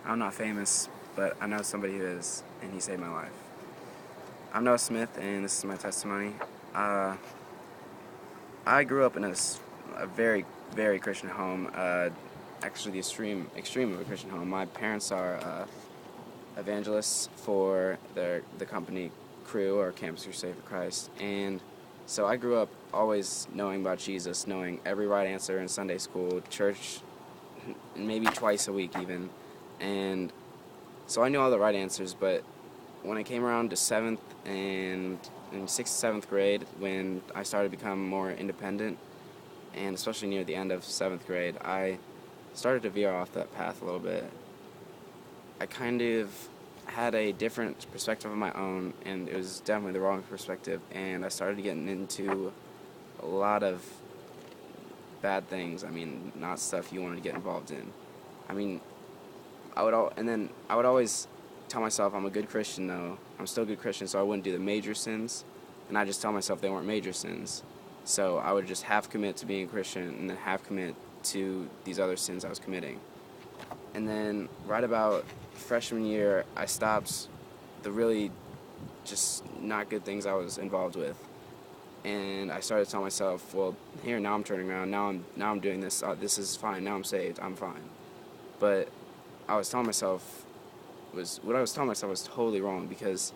I'm not famous, but I know somebody who is, and he saved my life. I'm Noah Smith, and this is my testimony. Uh, I grew up in a very, very Christian home. Actually, the extreme of a Christian home. My parents are evangelists for the company Crew, or Campus Crusade for Christ, and so I grew up always knowing about Jesus, knowing every right answer in Sunday school, church, maybe twice a week even, and so I knew all the right answers. But when I came around to seventh and in sixth, seventh grade, when I started to become more independent, and especially near the end of seventh grade, I started to veer off that path a little bit. I kind of had a different perspective of my own, and it was definitely the wrong perspective, and I started getting into a lot of bad things. I mean, not stuff you want to get involved in. I mean, I would always tell myself I'm a good Christian, though. I'm still a good Christian, so I wouldn't do the major sins, and I just tell myself they weren't major sins. So I would just half commit to being a Christian and then half commit to these other sins I was committing. And then right about freshman year, I stopped the really just not good things I was involved with, and I started telling myself, well, here, now I'm turning around, now I'm doing this. This is fine. Now I'm saved. I'm fine. But I was telling myself what I was telling myself was totally wrong, because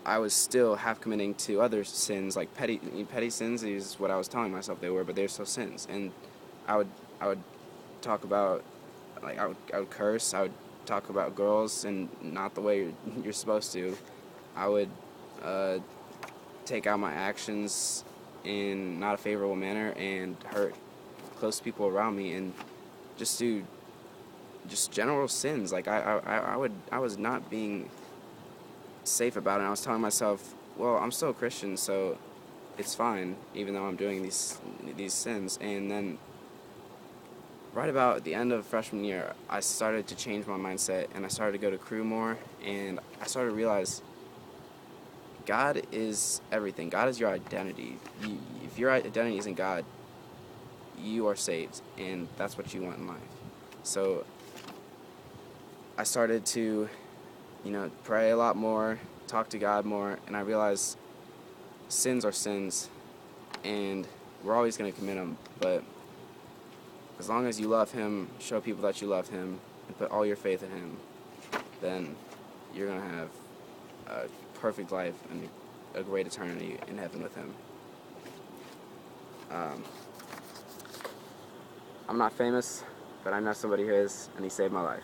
I was still half committing to other sins, like petty sins is what I was telling myself they were, but they're still sins. And I would talk about, like, I would curse. I would talk about girls and not the way you're supposed to. I would take out my actions in not a favorable manner and hurt close people around me, and just do just general sins. Like I was not being safe about it. And I was telling myself, well, I'm still a Christian, so it's fine, even though I'm doing these sins. And then right about the end of freshman year, I started to change my mindset, and I started to go to Crew more, and I started to realize God is everything. God is your identity. If your identity is in God, you are saved, and that's what you want in life. So I started to, pray a lot more, talk to God more, and I realized sins are sins, and we're always going to commit them. But as long as you love Him, show people that you love Him, and put all your faith in Him, then you're going to have a perfect life and a great eternity in heaven with Him. I'm not famous, but I know somebody who is, and he saved my life.